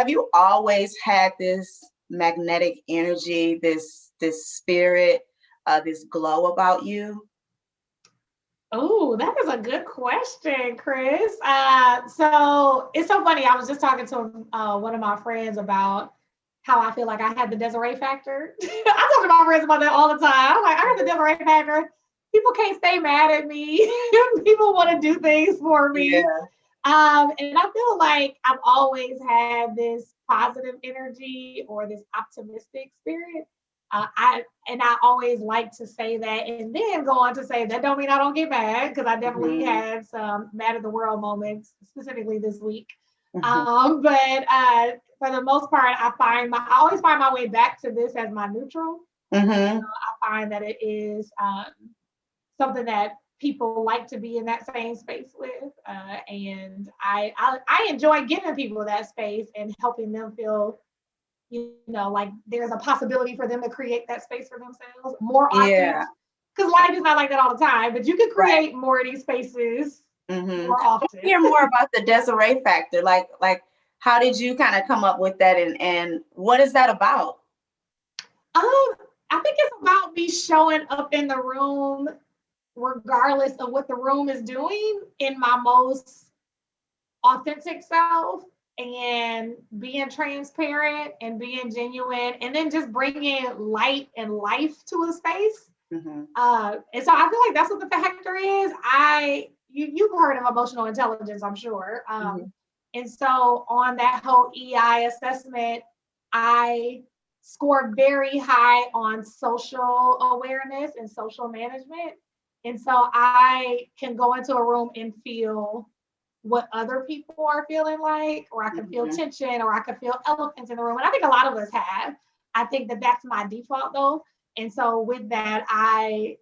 Have you always had this magnetic energy, this spirit, this glow about you? Oh, that is a good question, Chris. So it's so funny. I was just talking to one of my friends about how I feel like I had the Desiree factor. I talk to my friends about that all the time. I'm like, I got the Desiree factor. People can't stay mad at me. People want to do things for me. Yeah. And I feel like I've always had this positive energy or this optimistic spirit. I always like to say that, and then go on to say that don't mean I don't get mad, because I definitely Mhm. had some mad at the world moments, specifically this week. Mhm. But for the most part, I always find my way back to this as my neutral. Mhm. I find that it is something that people like to be in that same space with, and I enjoy giving people that space and helping them feel, like there's a possibility for them to create that space for themselves more often. Yeah. Because life is not like that all the time, but you can Right. create more of these spaces Mhm. more often. Hear more about the Desiree factor. Like how did you kind of come up with that, and what is that about? I think it's about me showing up in the room, regardless of what the room is doing, in my most authentic self, and being transparent and being genuine, and then just bringing light and life to a space. Mhm. And so I feel like that's what the factor is. You've heard of emotional intelligence, I'm sure. Mhm. And so on that whole EI assessment, I scored very high on social awareness and social management. And so I can go into a room and feel what other people are feeling like, or I can feel Mhm. tension, or I can feel elephants in the room. And I think a lot of us have. I think that that's my default though. And so with that, I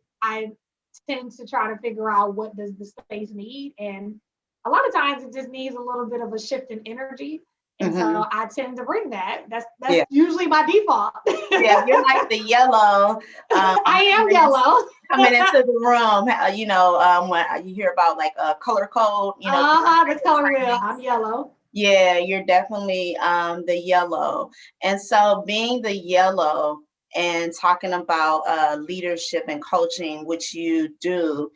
tend to try to figure out what does the space need. And a lot of times it just needs a little bit of a shift in energy. And Mhm. so I tend to bring that. That's Yeah. usually my default. Yeah, you're like the yellow I am coming yellow. coming into the room. When you hear about like a color code, different The types of color wheel. I'm trainings. yellow. Yeah, you're definitely the yellow. And so being the yellow and talking about leadership and coaching, which you do,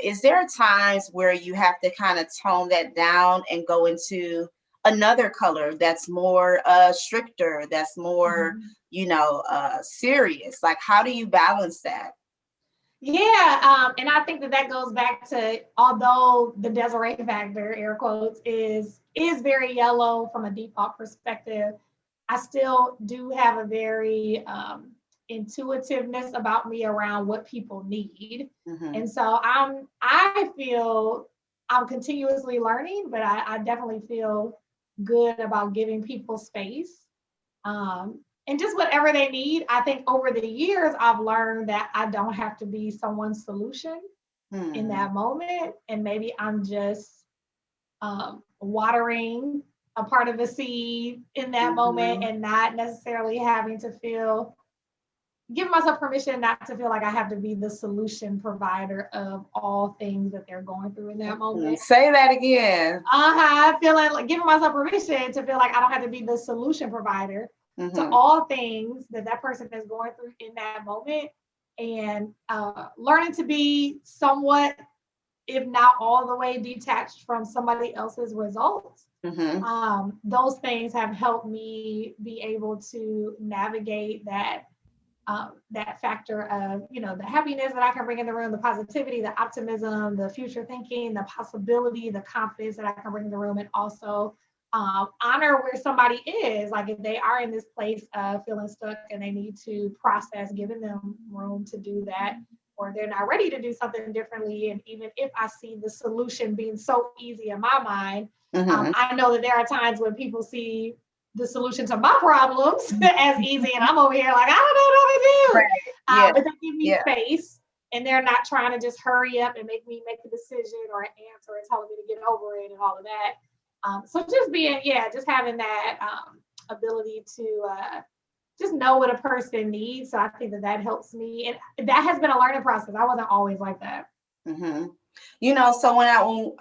is there times where you have to kind of tone that down and go into another color that's more stricter, that's more, Mhm. serious? Like, how do you balance that? Yeah, and I think that that goes back to, although the Desiree factor, air quotes, is very yellow from a default perspective, I still do have a very intuitiveness about me around what people need, Hmm. and so I feel I'm continuously learning, but I definitely feel good about giving people space, and just whatever they need. I think over the years, I've learned that I don't have to be someone's solution in Hmm. that moment. And maybe I'm just watering a part of a seed in that moment, Hmm. and not necessarily having to give myself permission not to feel like I have to be the solution provider of all things that they're going through in that moment. Say that again. Feeling like giving myself permission to feel like I don't have to be the solution provider to Hmm. all things that that person is going through in that moment, and learning to be somewhat, if not all the way, detached from somebody else's results. Hmm. Those things have helped me be able to navigate that factor of, the happiness that I can bring in the room, the positivity, the optimism, the future thinking, the possibility, the confidence that I can bring in the room, and also honor where somebody is. Like if they are in this place of feeling stuck and they need to process, giving them room to do that, or they're not ready to do something differently. And even if I see the solution being so easy in my mind, Hmm. I know that there are times when people see the solution to my problems as easy, and I'm over here like, I don't know what Right. to do. Yeah. But they give me Yeah. space, and they're not trying to just hurry up and make me make a decision or an answer and telling me to get over it and all of that. So just just having that ability to just know what a person needs. So I think that that helps me, and that has been a learning process. I wasn't always like that. Hmm. So when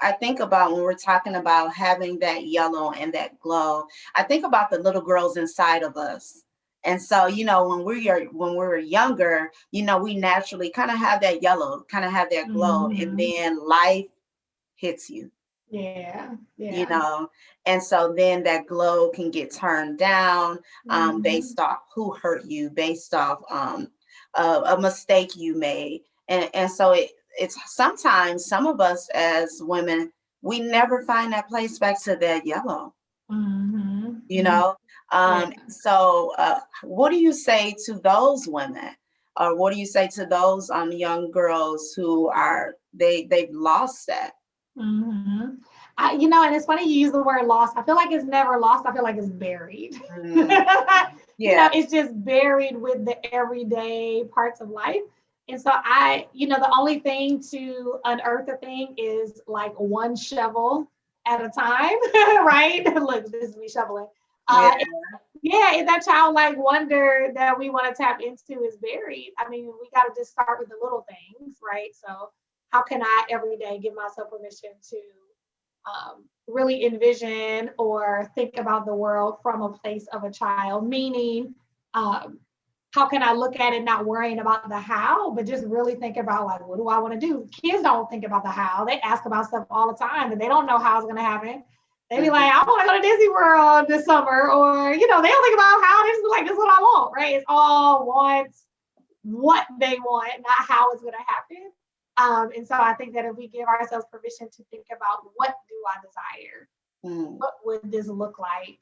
I think about when we're talking about having that yellow and that glow, I think about the little girls inside of us. And so, when we're younger, we naturally kind of have that yellow, kind of have that glow, and Mm-hmm. then life hits you. Yeah, you yeah. know and so then that glow can get turned down, Mm-hmm. based off who hurt you, based off a mistake you made. And so it's sometimes some of us as women, we never find that place back to that yellow. Mm-hmm. you Mm-hmm. know Yeah. what do you say to those women, or what do you say to those young girls who they've lost that? Mm-hmm. And it's funny you use the word lost. I feel like it's never lost. I feel like it's buried. Mm, yeah. It's just buried with the everyday parts of life. And so the only thing to unearth a thing is like one shovel at a time, right? Look, this is me shoveling. Yeah. Yeah, and that childlike wonder that we want to tap into is buried. I mean, we got to just start with the little things, right? So, how can I every day give myself permission to really envision or think about the world from a place of a child? Meaning, um, how can I look at it not worrying about the how, but just really think about like, what do I want to do? Kids don't think about the how. They ask about stuff all the time, and they don't know how it's going to happen. They be like, I want to go to Disney World this summer, or they don't think about how. This is like, this is what I want, right? It's all wants what they want, not how it's going to happen. And so I think that if we give ourselves permission to think about what do I desire, Mm. what would this look like?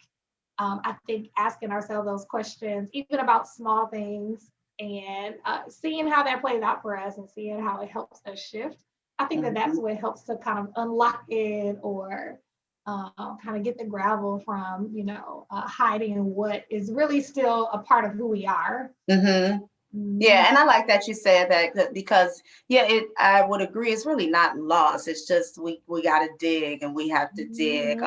I think asking ourselves those questions, even about small things, and seeing how that plays out for us and seeing how it helps us shift. I think that that's Mhm. what helps to kind of unlock it or kind of get the gravel from, hiding what is really still a part of who we are. Mhm. Mm-hmm. Yeah, and I like that you said that because yeah, I would agree. It's really not lost. It's just we got to dig and we have to dig.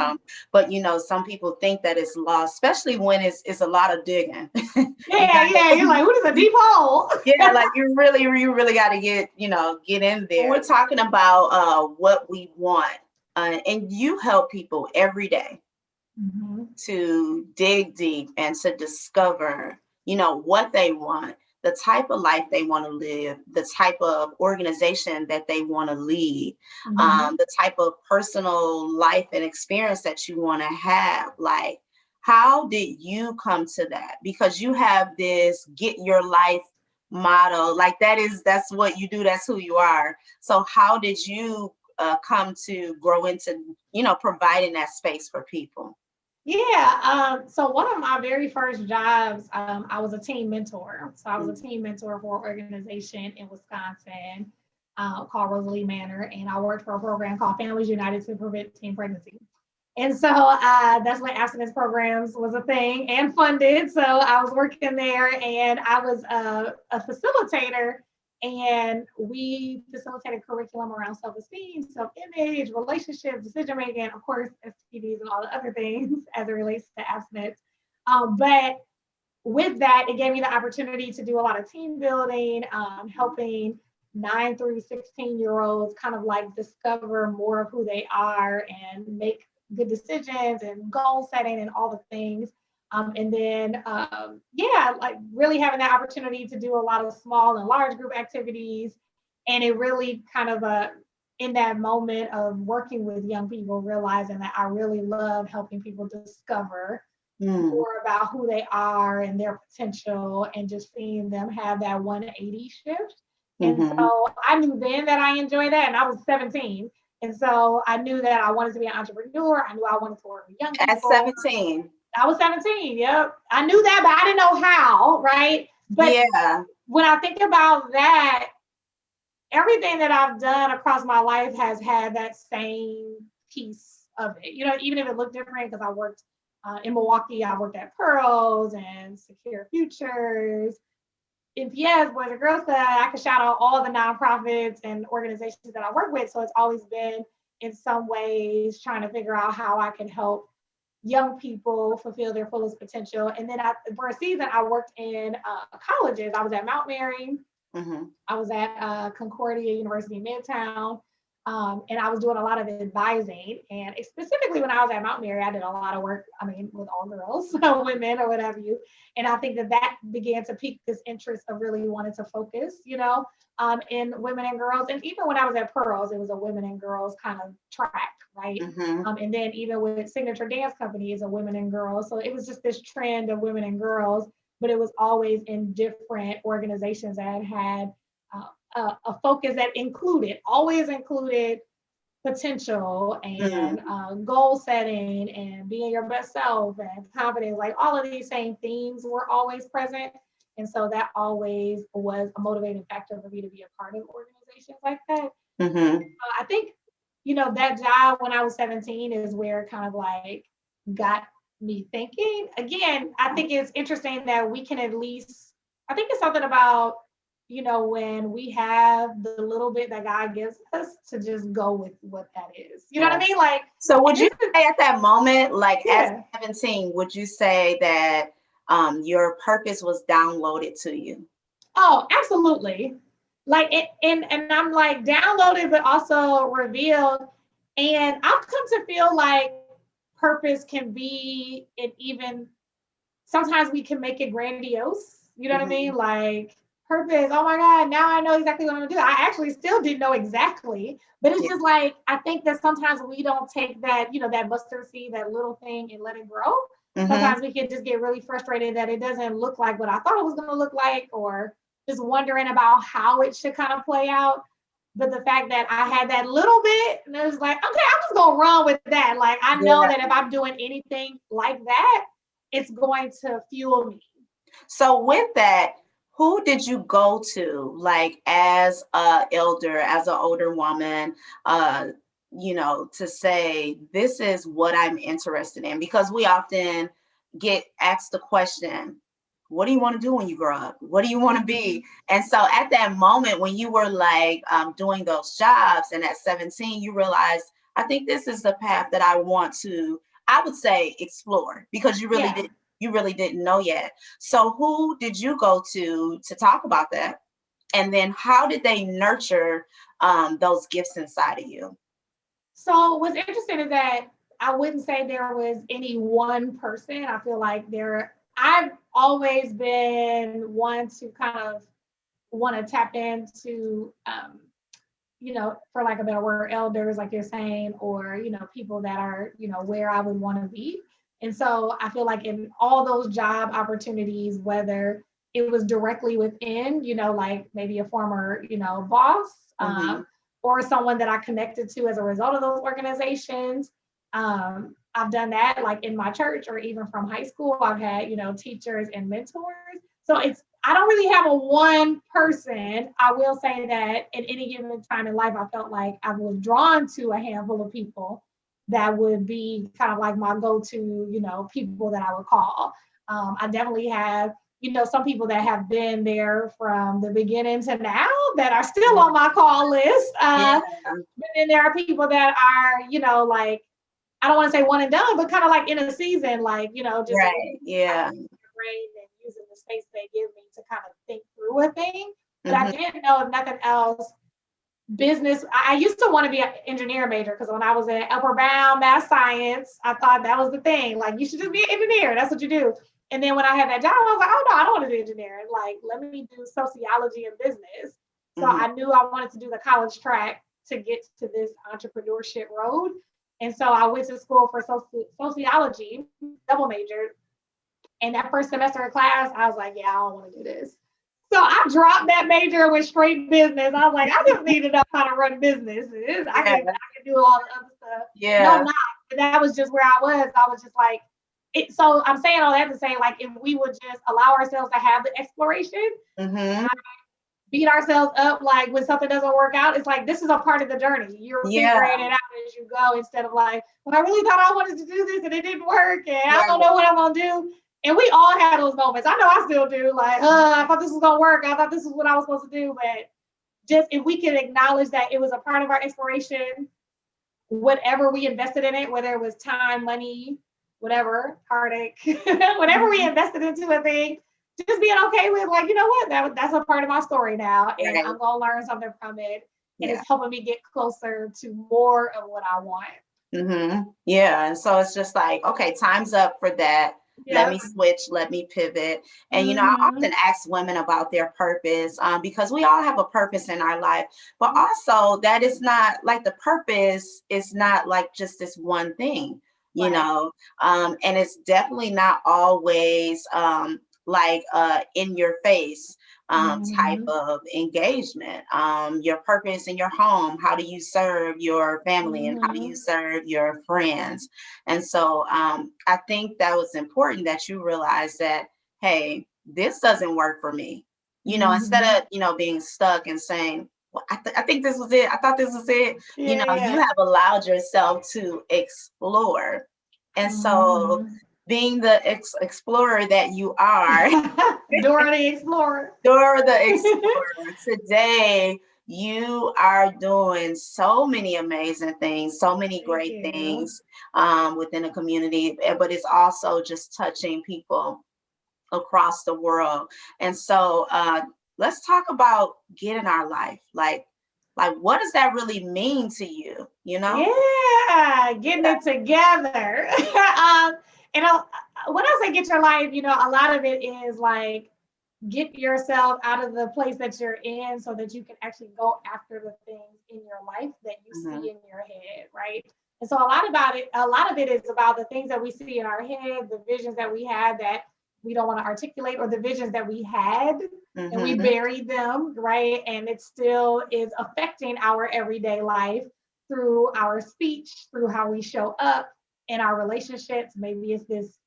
But some people think that it's lost, especially when it's a lot of digging. You Yeah, yeah. You're like, what is a deep hole? Yeah, like you really got to get in there. We're talking about what we want, and you help people every day Mm-hmm. to dig deep and to discover, what they want, the type of life they want to live, the type of organization that they want to lead, Mm-hmm. the type of personal life and experience that you want to have. Like, how did you come to that? Because you have this get your life motto, like that's what you do, that's who you are. So how did you come to grow into, providing that space for people? Yeah. So one of my very first jobs, I was a team mentor. So I was a Mm. team mentor for an organization in Wisconsin called Rosalie Manor, and I worked for a program called Families United to Prevent Teen Pregnancy. And so that's when abstinence programs was a thing and funded. So I was working there, and I was a facilitator, and we facilitated curriculum around self-esteem, self-image, relationships, decision-making, of course, STDs and all the other things as it relates to abstinence. But with that, it gave me the opportunity to do a lot of team building, helping 9 through 16-year-olds kind of like discover more of who they are and make good decisions and goal setting and all the things. And then, like really having that opportunity to do a lot of small and large group activities. And it really kind of, in that moment of working with young people, realizing that I really love helping people discover Mm. more about who they are and their potential, and just seeing them have that 180 shift. And Mhm. so I knew then that I enjoyed that, and I was 17. And so I knew that I wanted to be an entrepreneur. I knew I wanted to work with young At people. 17. I was 17. Yep. I knew that, but I didn't know how. Right. But Yeah. when I think about that, everything that I've done across my life has had that same piece of it. Even if it looked different, because I worked in Milwaukee, I worked at Pearls and Secure Futures, NPS, Boys and Girls Club. I could shout out all the nonprofits and organizations that I work with. So it's always been in some ways trying to figure out how I can help young people fulfill their fullest potential. And then for a season, I worked in colleges. I was at Mount Mary. Mhm. I was at Concordia University in Midtown. And I was doing a lot of advising, and specifically when I was at Mount Mary, I did a lot of work, with all girls, women or whatever you. And I think that began to pique this interest of really wanting to focus, in women and girls. And even when I was at Pearls, it was a women and girls kind of track, right? And then even with Signature Dance Company is a women and girls. So it was just this trend of women and girls, but it was always in different organizations that had a focus that always included potential and goal setting and being your best self and confidence. Like all of these same themes were always present. And so that always was a motivating factor for me to be a part of organizations like that. I think, that job when I was 17 is where it kind of like got me thinking. Again, I think it's interesting that we can I think it's something about, when we have the little bit that God gives us to just go with what that is. You know what I mean? Like, so would you say at that moment, like Yeah. at 17, would you say that your purpose was downloaded to you? Oh, absolutely. Like and I'm like downloaded, but also revealed. And I've come to feel like purpose can be even sometimes we can make it grandiose. You know what I mean? Like purpose. Oh my God, now I know exactly what I'm gonna do. I actually still didn't know exactly, but it's just like I think that sometimes we don't take that, that mustard seed, that little thing, and let it grow. Sometimes we can just get really frustrated that it doesn't look like what I thought it was gonna look like, or just wondering about how it should kind of play out. But the fact that I had that little bit, and it was like, okay, I'm just gonna run with that. Like I know that if I'm doing anything like that, it's going to fuel me. So with that, who did you go to, like as a elder, as an older woman, to say, this is what I'm interested in? Because we often get asked the question, what do you want to do when you grow up? What do you want to be? And so at that moment when you were like doing those jobs, and at 17, you realized, I think this is the path that I want to, I would say, explore, because you really didn't know yet. So who did you go to talk about that? And then how did they nurture those gifts inside of you? So what's interesting is that I wouldn't say there was any one person. I feel like I've always been one to kind of want to tap into, for lack of a better word, elders, like you're saying, or, people that are, where I would want to be. And so I feel like in all those job opportunities, whether it was directly within, like maybe a former, boss, or someone that I connected to as a result of those organizations. I've done that like in my church or even from high school. I've had, teachers and mentors. So I don't really have a one person. I will say that at any given time in life, I felt like I was drawn to a handful of people that would be kind of like my go-to, people that I would call. I definitely have, some people that have been there from the beginning to now that are still on my call list. But then there are people that are, like, I don't want to say one and done, but kind of like in a season, like, just brain and using the space they give me to kind of think through a thing. But I didn't know, if nothing else, business. I used to want to be an engineer major, because when I was in Upper Bound Math Science, I thought that was the thing. Like, you should just be an engineer. That's what you do. And then when I had that job, I was like, oh no, I don't want to do engineering. Like, let me do sociology and business. So I knew I wanted to do the college track to get to this entrepreneurship road. And so I went to school for sociology, double majored. And that first semester of class, I was like, yeah, I don't want to do this. So I dropped that major and went straight business. I was like, I just need to know how to run businesses. I can do all the other stuff. Yeah. No, not. But that was just where I was. I was just like, so I'm saying all that to say, like, if we would just allow ourselves to have the exploration, beat ourselves up, like when something doesn't work out, it's like, this is a part of the journey. You're figuring it out as you go, instead of like, well, I really thought I wanted to do this and it didn't work, and I don't know what I'm gonna do. And we all had those moments. I know I still do. Like, I thought this was gonna work. I thought this is what I was supposed to do. But just if we can acknowledge that it was a part of our exploration, whatever we invested in it, whether it was time, money, whatever, heartache, whatever we invested into a thing, just being okay with, like, you know what, that's a part of my story now, and I'm gonna learn something from it. and Yeah. it's helping me get closer to more of what I want. Yeah. And so it's just like, okay, time's up for that. Let Yeah. me switch, let me pivot. And, I Mm-hmm. often ask women about their purpose because we all have a purpose in our life, but also that is not like the purpose is not like just this one thing, Right. and it's definitely not always like in your face type Mm-hmm. of engagement. Your purpose in your home, how do you serve your family and how do you Mm-hmm. serve your friends? And so I think that was important that you realize that, hey, this doesn't work for me. Instead Mm-hmm. of, being stuck and saying, well, I think this was it. I thought this was it. You Yeah. have allowed yourself to explore. And so Mm-hmm. being the explorer that you are, Dora the Explorer. Dora the Explorer. Today, you are doing so many amazing things, so many Thank great you. things within the community, but it's also just touching people across the world. And so, let's talk about getting our life. Like, what does that really mean to you? Yeah, getting it together. And when I say get your life, a lot of it is like get yourself out of the place that you're in so that you can actually go after the things in your life that you Hmm. see in your head, right? And so a lot of it is about the things that we see in our head, the visions that we had that we don't want to articulate, or the visions that we had and we Hmm. buried them, right? And it still is affecting our everyday life through our speech, through how we show up in our relationships. Maybe it's this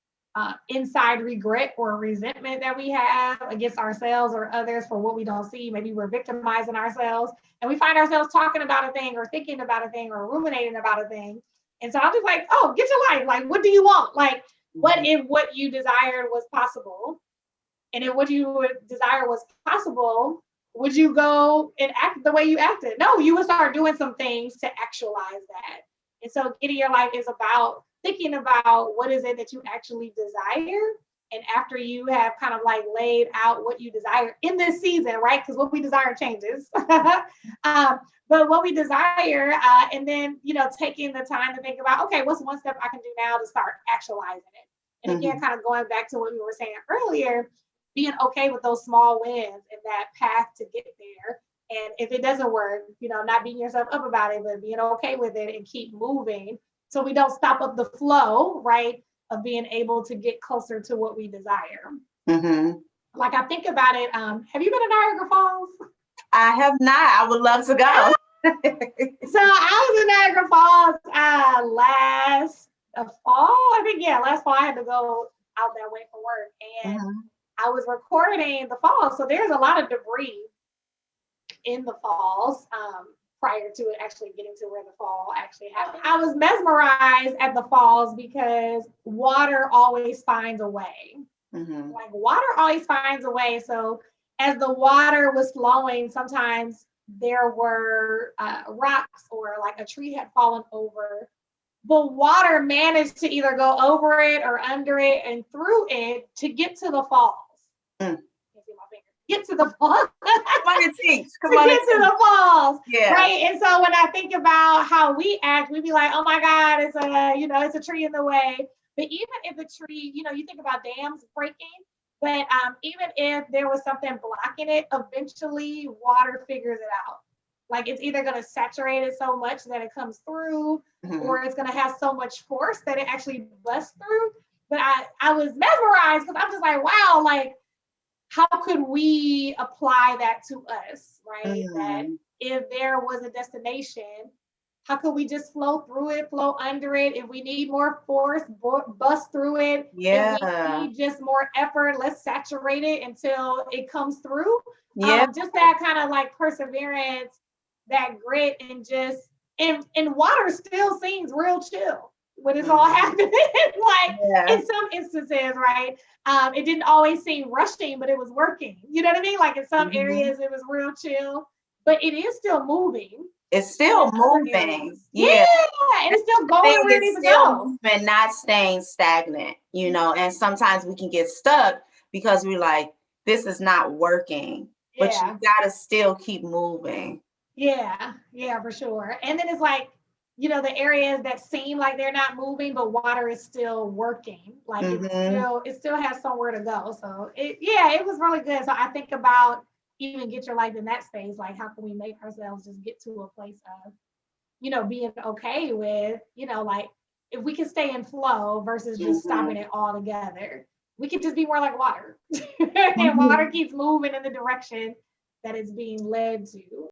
inside regret or resentment that we have against ourselves or others for what we don't see. Maybe we're victimizing ourselves and we find ourselves talking about a thing or thinking about a thing or ruminating about a thing. And so I'm just like, oh, get your life. Like, what do you want? Like, what Hmm. if what you desired was possible? And if what you would desire was possible, would you go and act the way you acted? No, you would start doing some things to actualize that. And so getting your life is about thinking about what is it that you actually desire. And after you have kind of like laid out what you desire in this season, right? Because what we desire changes. But what we desire, and then, taking the time to think about, okay, what's one step I can do now to start actualizing it? And again, Hmm. kind of going back to what we were saying earlier, being okay with those small wins and that path to get there. And if it doesn't work, not beating yourself up about it, but being okay with it and keep moving so we don't stop up the flow, right? Of being able to get closer to what we desire. Hmm. Like I think about it, have you been to Niagara Falls? I have not. I would love to go. So I was in Niagara Falls last fall. I think, yeah, last fall I had to go out that way for work. And Hmm. I was recording the falls. So there's a lot of debris in the falls prior to it actually getting to where the fall actually happened. I was mesmerized at the falls because water always finds a way. Hmm. Like water always finds a way. So as the water was flowing, sometimes there were rocks or like a tree had fallen over. The water managed to either go over it or under it and through it to get to the falls. Mm. Get to the falls. Come on and teach. Come To on and get to teach. the falls, Yeah. right? And so when I think about how we act, we be like, oh my God, it's a tree in the way. But even if the tree, you think about dams breaking, but even if there was something blocking it, eventually water figures it out. Like it's either going to saturate it so much that it comes through, Hmm. or it's going to have so much force that it actually busts through. But I was mesmerized because I'm just like, wow, like how could we apply that to us, right? That Hmm. if there was a destination, how could we just flow through it, flow under it? If we need more force, bust through it. If we Yeah. need just more effort, let's saturate it until it comes through. Yeah. Just that kind of like perseverance, that grit, and just and water still seems real chill when it's all Hmm. happening. Like Yeah. in some instances, right? It didn't always seem rushing, but it was working. You know what I mean? Like in some Hmm. areas, it was real chill, but it is still moving. It's And in still other moving. areas, yeah, Yeah. and That's it's still the going thing. where it It's needs to still go. moving, not staying stagnant. And sometimes we can get stuck because we're like, this is not working. But you Yeah, gotta still keep moving. Yeah, for sure. And then it's like, the areas that seem like they're not moving, but water is still working. Like Mm-hmm. it still has somewhere to go. So it was really good. So I think about even get your life in that space. Like, how can we make ourselves just get to a place of, being okay with, like if we can stay in flow versus just stopping Mm-hmm. it all together, we could just be more like water. And water keeps moving in the direction that it's being led to.